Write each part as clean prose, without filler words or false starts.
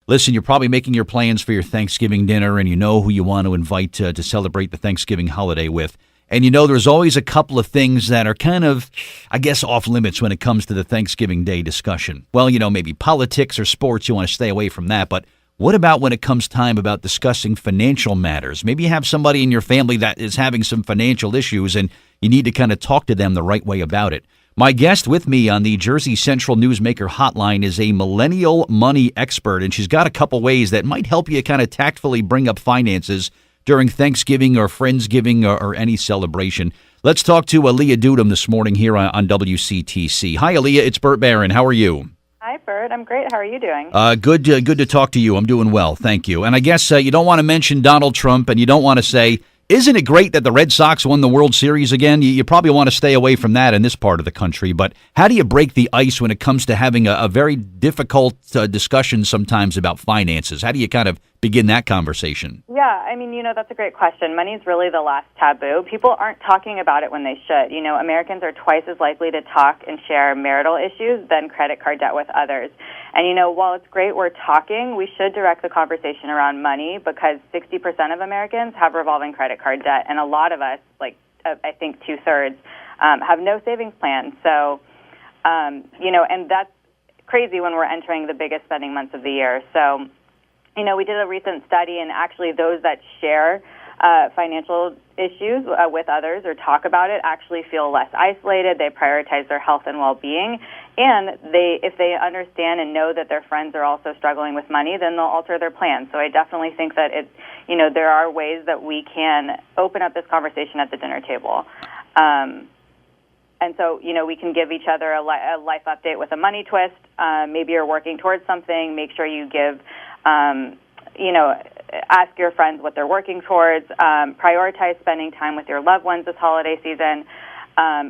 Listen, you're probably making your plans for your Thanksgiving dinner, and you know who you want to invite to celebrate the Thanksgiving holiday with. And you know there's always a couple of things that are kind of, I guess, off limits when it comes to the Thanksgiving Day discussion. Well, maybe politics or sports, you want to stay away from that. But what about when it comes time about discussing financial matters? Maybe you have somebody in your family that is having some financial issues, and you need to kind of talk to them the right way about it. My guest with me on the Jersey Central Newsmaker Hotline is a millennial money expert, and she's got a couple ways that might help you kind of tactfully bring up finances during Thanksgiving or Friendsgiving or any celebration. Let's talk to Alia Dudum this morning here on WCTC. Hi, Alia. It's Bert Barron. How are you? Hi, Bert. I'm great. How are you doing? Good to talk to you. I'm doing well. Thank you. And I guess you don't want to mention Donald Trump, and you don't want to say, isn't it great that the Red Sox won the World Series again? You probably want to stay away from that in this part of the country. But how do you break the ice when it comes to having a very difficult discussion sometimes about finances? How do you kind of begin that conversation? Yeah, that's a great question. Money is really the last taboo. People aren't talking about it when they should. Americans are twice as likely to talk and share marital issues than credit card debt with others. And, while it's great we're talking, we should direct the conversation around money because 60% of Americans have revolving credit card debt, and a lot of us, I think 2/3, have no savings plan. So, and that's crazy when we're entering the biggest spending months of the year. So, we did a recent study, and actually those that share financial issues with others or talk about it actually feel less isolated. They prioritize their health and well-being, and if they understand and know that their friends are also struggling with money, then they'll alter their plans. So I definitely think that there are ways that we can open up this conversation at the dinner table. And so, we can give each other a life update with a money twist. Maybe you're working towards something. Make sure you give ask your friends what they're working towards. Prioritize spending time with your loved ones this holiday season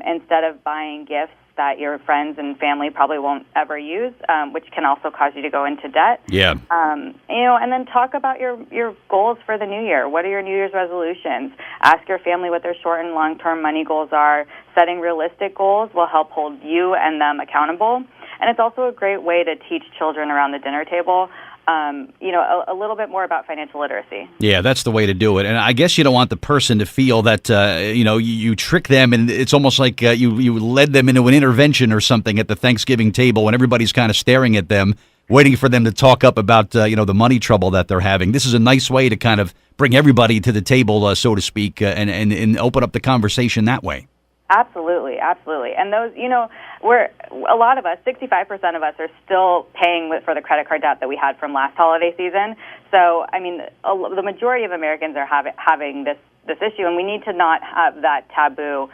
instead of buying gifts that your friends and family probably won't ever use, which can also cause you to go into debt. Yeah. And then talk about your goals for the new year. What are your New Year's resolutions? Ask your family what their short and long-term money goals are. Setting realistic goals will help hold you and them accountable. And it's also a great way to teach children around the dinner table a little bit more about financial literacy. Yeah, that's the way to do it. And I guess you don't want the person to feel that, you trick them and it's almost like you led them into an intervention or something at the Thanksgiving table when everybody's kind of staring at them, waiting for them to talk up about, the money trouble that they're having. This is a nice way to kind of bring everybody to the table, so to speak, and open up the conversation that way. Absolutely, absolutely. And those, a lot of us, 65% of us are still paying for the credit card debt that we had from last holiday season. So, the majority of Americans are having this issue, and we need to not have that taboo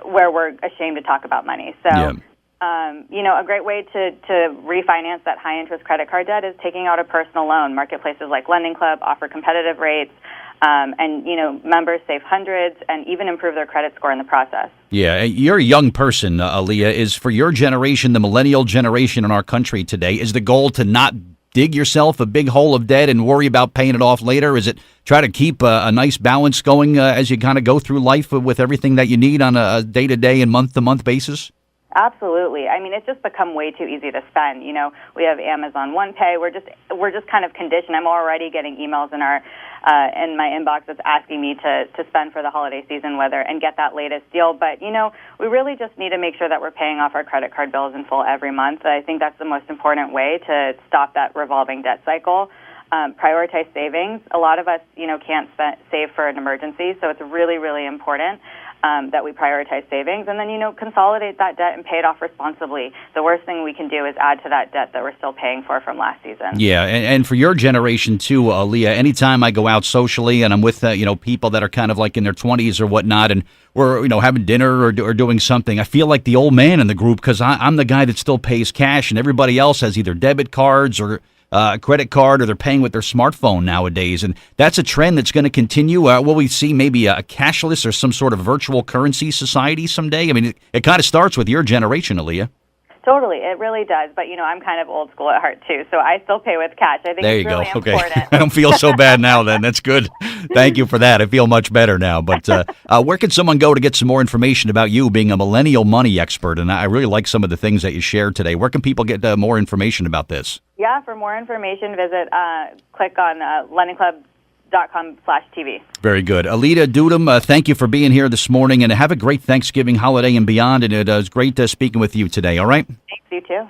where we're ashamed to talk about money. So, yeah. A great way to refinance that high-interest credit card debt is taking out a personal loan. Marketplaces like Lending Club offer competitive rates. And members save hundreds and even improve their credit score in the process. Yeah, you're a young person, Alia. Is for your generation, the millennial generation in our country today, is the goal to not dig yourself a big hole of debt and worry about paying it off later? Is it try to keep a nice balance going as you kind of go through life with everything that you need on a day-to-day and month-to-month basis? Absolutely. It's just become way too easy to spend. We have Amazon One Pay. We're just kind of conditioned. I'm already getting emails in in my inbox that's asking me to spend for the holiday season and get that latest deal. But, we really just need to make sure that we're paying off our credit card bills in full every month. I think that's the most important way to stop that revolving debt cycle. Prioritize savings. A lot of us, can't save for an emergency, so it's really, really important that we prioritize savings and then, consolidate that debt and pay it off responsibly. The worst thing we can do is add to that debt that we're still paying for from last season. Yeah, and for your generation too, Alia, anytime I go out socially and I'm with, people that are kind of like in their 20s or whatnot and we're, having dinner or doing something, I feel like the old man in the group because I'm the guy that still pays cash and everybody else has either debit cards or a credit card, or they're paying with their smartphone nowadays. And that's a trend that's going to continue. Will we see maybe a cashless or some sort of virtual currency society someday? It kind of starts with your generation, Alia. Totally, it really does. But, I'm kind of old school at heart, too, so I still pay with cash. I think There it's you really go. Okay. important. I don't feel so bad now then. That's good. Thank you for that. I feel much better now. But where can someone go to get some more information about you being a millennial money expert? And I really like some of the things that you shared today. Where can people get more information about this? Yeah, for more information, click on lendingclub.com/TV. Very good. Alia, Dudum, thank you for being here this morning, and have a great Thanksgiving holiday and beyond. And it was great speaking with you today, all right? Thanks, you too.